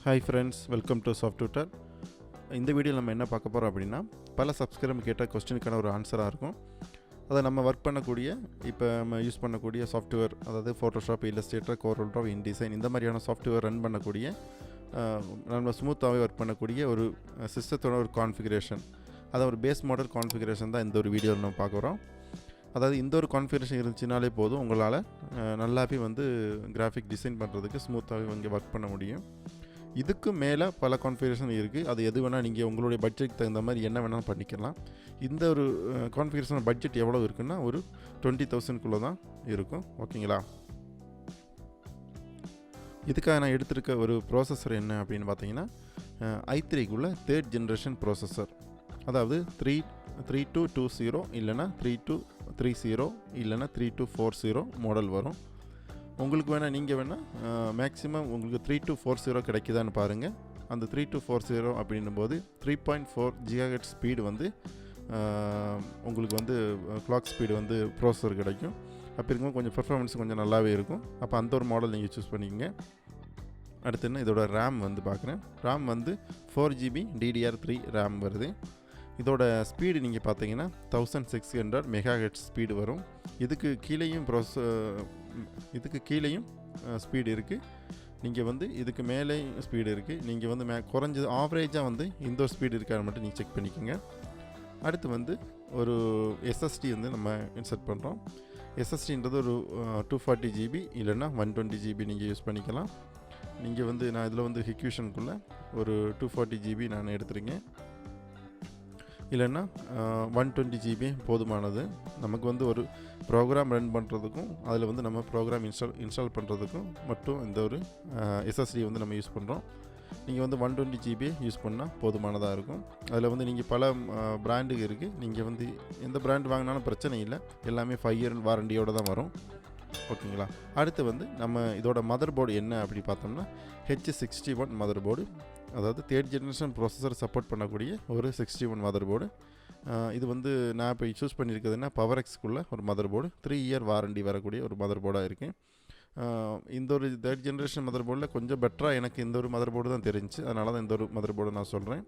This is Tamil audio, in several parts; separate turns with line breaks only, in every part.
Hi friends, welcome to Soft Tutor. இந்த வீடியோவில் நம்ம என்ன பார்க்க போகிறோம் அப்படின்னா பல சப்ஸ்கிரைபர் கேட்ட கொஸ்டினுக்கான ஒரு ஆன்சராக இருக்கும். அதை நம்ம ஒர்க் பண்ணக்கூடிய இப்போ நம்ம யூஸ் பண்ணக்கூடிய சாஃப்ட்வேர், அதாவது ஃபோட்டோஷாப், இல்லஸ்ட்ரேட்டர், கோரல்ட்ரா, இன்டிசைன் இந்த மாதிரியான சாஃப்ட்வேர் ரன் பண்ணக்கூடிய நம்ம ஸ்மூத்தாகவே ஒர்க் பண்ணக்கூடிய ஒரு சிஸ்டத்தோட ஒரு கான்ஃபிகரேஷன், அதாவது ஒரு பேஸ் மாடல் கான்ஃபிகரேஷன் தான் இந்த ஒரு வீடியோவில் நம்ம பார்க்குறோம். அதாவது இந்த ஒரு கான்ஃபிகரேஷன் இருந்துச்சுனாலே போதும், உங்களால் நல்லாவே கிராஃபிக் டிசைன் பண்ணுறதுக்கு ஸ்மூத்தாகவே இங்கே ஒர்க் பண்ண முடியும். இதுக்கு மேலே பல கான்ஃபிகரேஷன் இருக்குது. அது எது வேணால் நீங்கள் உங்களுடைய பட்ஜெட்டுக்கு தகுந்த மாதிரி என்ன வேணாலும் பண்ணிக்கலாம். இந்த ஒரு கான்ஃபிகரேஷன் பட்ஜெட் எவ்வளோ இருக்குன்னா ஒரு 20,000 தான் இருக்கும். ஓகேங்களா? இதுக்காக நான் எடுத்திருக்க ஒரு ப்ராசஸர் என்ன அப்படின்னு பார்த்தீங்கன்னா i3க்குள்ள 3rd ஜென்ரேஷன் ப்ராசஸர், அதாவது 3220 இல்லைனா 3230 இல்லைனா 3240 மாடல் வரும். உங்களுக்கு வேணால் நீங்கள் வேணால் மேக்ஸிமம் உங்களுக்கு 3240 கிடைக்குதான்னு பாருங்கள். அந்த 3240 அப்படின்னும் போது 3.4 GHz ஸ்பீடு உங்களுக்கு கிளாக் ஸ்பீடு ப்ராசஸர் கிடைக்கும். அப்போ இருக்கும்போது கொஞ்சம் பெர்ஃபார்மன்ஸ் கொஞ்சம் நல்லாவே இருக்கும். அப்போ அந்த ஒரு மாடல் நீங்கள் சூஸ் பண்ணிக்கங்க. அடுத்து என்ன, இதோட ரேம் பார்க்குறேன். ரேம் 4GB DDR3 ரேம் வருது. இதோட ஸ்பீடு நீங்கள் பார்த்தீங்கன்னா 1600 MHz ஸ்பீடு வரும். இதுக்கு கீழேயும் ஸ்பீடு இருக்குது. நீங்கள் இதுக்கு மேலேயும் ஸ்பீடு இருக்குது. நீங்கள் குறைஞ்சது ஆவரேஜாக இந்த ஒரு ஸ்பீடு இருக்கான்னு மட்டும் நீங்கள் செக் பண்ணிக்கோங்க. அடுத்து ஒரு SSD நம்ம இன்சர்ட் பண்ணுறோம். SSDன்றது ஒரு 240GB இல்லைன்னா 120GB நீங்கள் யூஸ் பண்ணிக்கலாம். நீங்கள் நான் இதில் ஹிக்யூஷனுக்குள்ளே ஒரு 240GB நான் எடுத்துருக்கேன். இல்லைன்னா 120GB போதுமானது. நமக்கு ஒரு ப்ரோக்ராம் ரன் பண்ணுறதுக்கும் அதில் நம்ம ப்ரோக்ராம் இன்ஸ்டால் பண்ணுறதுக்கும் மட்டும் இந்த ஒரு SSD நம்ம யூஸ் பண்ணுறோம். நீங்கள் 120GB யூஸ் பண்ணால் போதுமானதாக இருக்கும். அதில் நீங்கள் பல பிராண்டு இருக்குது. நீங்கள் எந்த பிராண்ட் வாங்கினாலும் பிரச்சனை இல்லை. எல்லாமே 5 year வாரண்டியோடு தான் வரும். ஓகேங்களா? அடுத்து நம்ம இதோட மதர் போர்டு என்ன அப்படி பார்த்தோம்னா H61 மதர் போர்டு, அதாவது 3rd ஜென்ரேஷன் ப்ராசஸர் சப்போர்ட் பண்ணக்கூடிய ஒரு 61 மதர் போர்டு. இது நான் இப்போ சூஸ் பண்ணியிருக்கிறதுனா பவர்எக்ஸ்க்குள்ளே ஒரு மதர் போர்டு, 3 year வாரண்டி வரக்கூடிய ஒரு மதர் போர்டாக இருக்குது. இந்த ஒரு 3rd ஜென்ரேஷன் மதர் போர்டில் கொஞ்சம் பெட்டராக எனக்கு இந்த ஒரு மதர் போர்டு தான் தெரிஞ்சு, அதனால தான் இந்த ஒரு மதர் போர்டு நான் சொல்கிறேன்.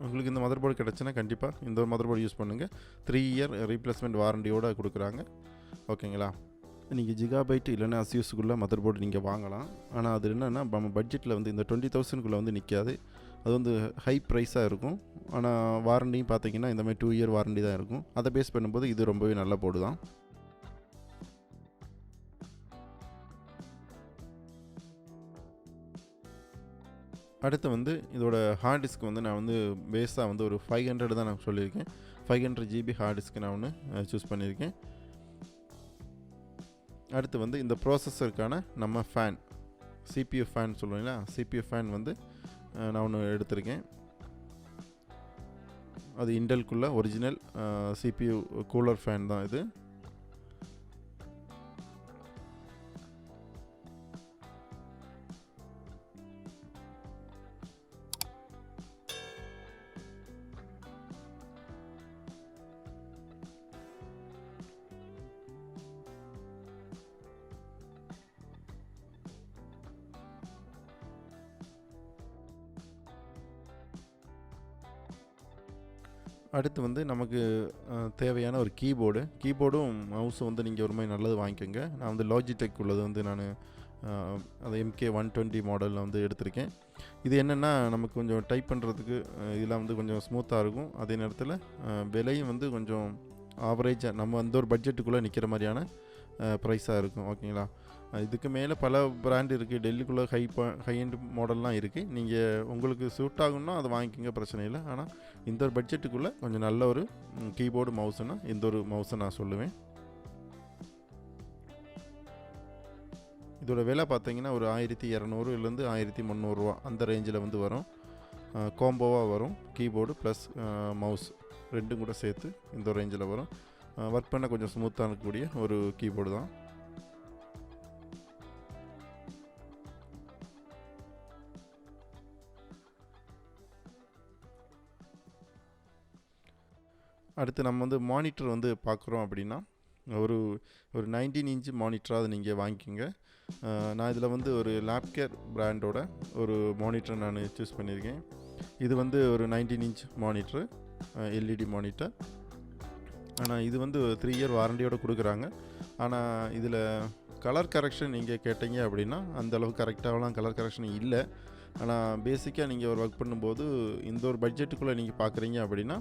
உங்களுக்கு இந்த மதர் போர்டு கிடச்சுன்னா கண்டிப்பாக இந்த ஒரு மதர் போர்டு யூஸ் பண்ணுங்கள். 3 year ரீப்ளேஸ்மெண்ட் வாரண்டியோடு கொடுக்குறாங்க. ஓகேங்களா? நீங்கள் ஜிகாபைட் இல்லைன்னா அசியூஸுக்குள்ளே மதர் போர்டு நீங்கள் வாங்கலாம். ஆனால் அது என்னென்னா நம்ம பட்ஜெட்டில் இந்த 20,000 நிற்காது. அது ஹை ப்ரைஸாக இருக்கும். ஆனால் வாரண்டியும் பார்த்தீங்கன்னா இந்த மாதிரி 2 year வாரண்டி தான் இருக்கும். அதை பேஸ் பண்ணும்போது இது ரொம்பவே நல்ல போர்டு தான். அடுத்து இதோட ஹார்ட் டிஸ்க் நான் பேஸாக ஒரு 500 தான் நான் சொல்லியிருக்கேன். 500GB ஹார்ட் டிஸ்க் நான் சூஸ் பண்ணியிருக்கேன். அடுத்து இந்த ப்ராசஸருக்கான நம்ம ஃபேன், CPU ஃபேன் சொல்லுவீங்களா, CPU ஃபேன் நான் ஒன்று எடுத்திருக்கேன். அது இன்டெல்குள்ளே ஒரிஜினல் CPU கூலர் ஃபேன் தான் இது. அடுத்து நமக்கு தேவையான ஒரு கீபோர்டும் மவுஸும் நீங்கள் ஒரு மாதிரி நல்லது வாங்கிக்கோங்க. நான் லாஜிடெக் உள்ளது நான் அது MK120 மாடலில் எடுத்திருக்கேன். இது என்னென்னா நமக்கு கொஞ்சம் டைப் பண்ணுறதுக்கு இதெல்லாம் கொஞ்சம் ஸ்மூத்தாக இருக்கும். அதே நேரத்தில் விலையும் கொஞ்சம் ஆவரேஜாக நம்ம அந்த ஒரு பட்ஜெட்டுக்குள்ளே நிற்கிற மாதிரியான ப்ரைஸாக இருக்கும். ஓகேங்களா? இதுக்கு மேலே பல பிராண்ட் இருக்குது. டெல்லிக்குள்ளே ஹை எண்ட் மாடல்லாம் இருக்குது. நீங்கள் உங்களுக்கு சூட் ஆகும்னா அதை வாங்கிக்கோங்க, பிரச்சனை இல்லை. ஆனால் இந்த ஒரு பட்ஜெட்டுக்குள்ளே கொஞ்சம் நல்ல ஒரு கீபோர்டு மவுஸ்னா இந்த ஒரு மவுஸை நான் சொல்லுவேன். இதோட விலை பார்த்தீங்கன்னா ஒரு 1200 1300 அந்த ரேஞ்சில் வரும். காம்போவாக வரும். கீபோர்டு ப்ளஸ் மவுஸ் ரெண்டும் கூட சேர்த்து இந்த ரேஞ்சில் வரும். ஒர்க் பண்ண கொஞ்சம் ஸ்மூத்தாக இருக்கக்கூடிய ஒரு கீபோர்டு தான். அடுத்து நம்ம மானிட்டர் பார்க்குறோம் அப்படின்னா ஒரு ஒரு 19 இன்ச் மானிட்டராக நீங்கள் வாங்கிக்கோங்க. நான் இதில் வந்து ஒரு லேப்கேர் பிராண்டோட ஒரு மானிட்டர் நான் சூஸ் பண்ணியிருக்கேன். இது வந்து ஒரு 19 இன்ச் மானிட்ரு, எல்இடி மானிட்டர். ஆனால் இது வந்து 3 இயர் வாரண்டியோடு கொடுக்குறாங்க. ஆனால் இதில் கலர் கரெக்ஷன் நீங்கள் கேட்டீங்க அப்படின்னா அந்தளவுக்கு கரெக்டாகலாம் கலர் கரெக்ஷன் இல்லை. ஆனால் பேசிக்காக நீங்கள் ஒரு ஒர்க் பண்ணும்போது இந்த ஒரு பட்ஜெட்டுக்குள்ளே நீங்கள் பார்க்குறீங்க அப்படின்னா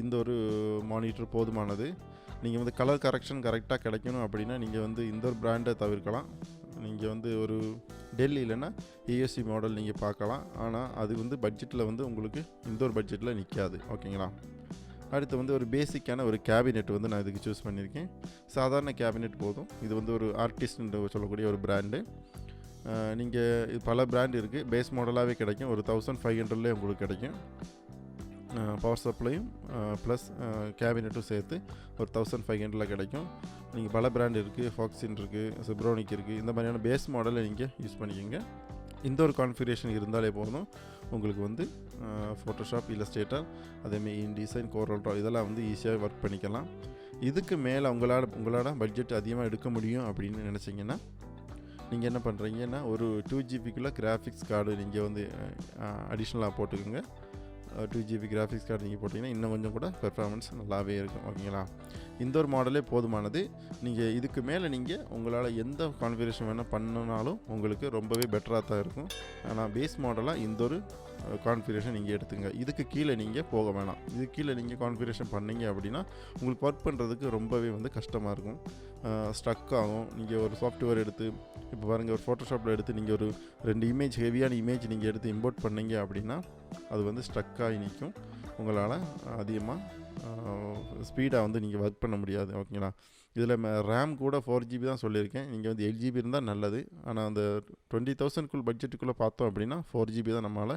இந்த ஒரு மானிட்டர் போதுமானது. நீங்கள் வந்து கலர் கரெக்ஷன் கரெக்டாக கிடைக்கணும் அப்படின்னா நீங்கள் வந்து இந்த ஒரு பிராண்டை தவிர்க்கலாம். நீங்கள் வந்து ஒரு டெல் இல்லைன்னா ஏஎஸ்சி மாடல் நீங்கள் பார்க்கலாம். ஆனால் அது வந்து பட்ஜெட்டில் வந்து உங்களுக்கு இந்த ஒரு பட்ஜெட்டில் நிற்காது. ஓகேங்களா? அடுத்து வந்து ஒரு பேசிக்கான ஒரு கேபினெட் வந்து நான் இதுக்கு சூஸ் பண்ணியிருக்கேன். சாதாரண கேபினெட் போதும். இது வந்து ஒரு ஆர்டிஸ்ட்ன்ற சொல்லக்கூடிய ஒரு பிராண்டு. நீங்கள் இது பல பிராண்ட் இருக்குது. பேஸ் மாடலாகவே கிடைக்கும். ஒரு 1500 உங்களுக்கு கிடைக்கும். பவர் சப்ளையும் ப்ளஸ் கேபினெட்டும் சேர்த்து ஒரு 1500 கிடைக்கும். நீங்கள் பல பிராண்ட் இருக்குது. ஃபாக்ஸின் இருக்குது, செப்ரோனிக் இருக்குது. இந்த மாதிரியான பேஸ் மாடலை நீங்கள் யூஸ் பண்ணிக்கோங்க. இந்த ஒரு கான்ஃபிகரேஷன் இருந்தாலே போதும். உங்களுக்கு வந்து ஃபோட்டோஷாப், இல்லஸ்ட்ரேட்டர், அதேமாதிரி இன்டிசைன், கோரல் ட்ரா இதெல்லாம் வந்து ஈஸியாக ஒர்க் பண்ணிக்கலாம். இதுக்கு மேலே உங்களோட பட்ஜெட் அதிகமாக எடுக்க முடியும் அப்படின்னு நினச்சிங்கன்னா நீங்கள் என்ன பண்ணுறீங்கன்னா ஒரு 2 ஜிபிக்குள்ளே கிராஃபிக்ஸ் கார்டு நீங்கள் வந்து அடிஷ்னலாக போட்டுக்கோங்க. 2 ஜிபி கிராஃபிக்ஸ் கார்டு நீங்கள் போட்டிங்கன்னா இன்னும் கொஞ்சம் கூட பெர்ஃபார்மன்ஸ் நல்லாவே இருக்கும். ஓகேங்களா? இந்த ஒரு மாடலே போதுமானது. நீங்கள் இதுக்கு மேலே நீங்கள் உங்களால் எந்த கான்ஃபிகரேஷன் வேணால் பண்ணினாலும் உங்களுக்கு ரொம்பவே பெட்டராக தான் இருக்கும். ஆனால் பேஸ் மாடலாக இந்த ஒரு கான்ஃபிகரேஷன் நீங்கள் எடுத்துங்க. இதுக்கு கீழே நீங்கள் போக வேணாம். இதுக்கு கீழே நீங்கள் கான்ஃபிகரேஷன் பண்ணீங்க அப்படின்னா உங்களுக்கு ஒர்க் பண்ணுறதுக்கு ரொம்பவே வந்து கஷ்டமாக இருக்கும். ஸ்ட்ரக் ஆகும். நீங்கள் ஒரு சாஃப்ட்வேர் எடுத்து இப்போ பாருங்கள், ஒரு ஃபோட்டோஷாப்பில் எடுத்து நீங்கள் ஒரு 2 இமேஜ் ஹெவியான இமேஜ் நீங்கள் எடுத்து இம்போர்ட் பண்ணீங்க அப்படின்னா அது வந்து ஸ்ட்ரக் ஆகி நிற்கும். உங்களால் அதிகமாக ஸ்பீடாக வந்து நீங்கள் ஒர்க் பண்ண முடியாது. ஓகேங்களா? இதில் ரேம் கூட 4 ஜிபி தான் சொல்லியிருக்கேன். நீங்கள் வந்து 8 ஜிபி இருந்தால் நல்லது. ஆனால் அந்த 20,000 பட்ஜெட்டுக்குள்ளே பார்த்தோம் அப்படின்னா 4 ஜிபி தான் நம்மளால்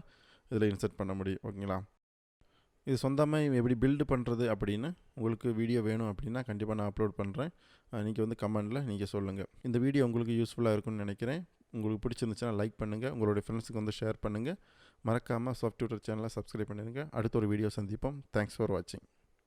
இதில் இன்சர்ட் பண்ண முடியும். ஓகேங்களா? இது சொந்தமாக எப்படி பில்டு பண்ணுறது அப்படின்னு உங்களுக்கு வீடியோ வேணும் அப்படின்னா கண்டிப்பாக நான் அப்லோட் பண்ணுறேன். நீங்கள் வந்து கமெண்டில் நீங்கள் சொல்லுங்கள். இந்த வீடியோ உங்களுக்கு யூஸ்ஃபுல்லாக இருக்கும்னு நினைக்கிறேன். உங்களுக்கு பிடிச்சிருந்துச்சுன்னா லைக் பண்ணுங்கள். உங்களுடைய ஃப்ரெண்ட்ஸுக்கு வந்து ஷேர் பண்ணுங்கள். மறக்காமல் சாஃப்ட் டியூட்டர் சேனலை சப்ஸ்கிரைப் பண்ணிடுங்க. அடுத்த ஒரு வீடியோ சந்திப்போம். தேங்க்ஸ் ஃபார் வாட்சிங்.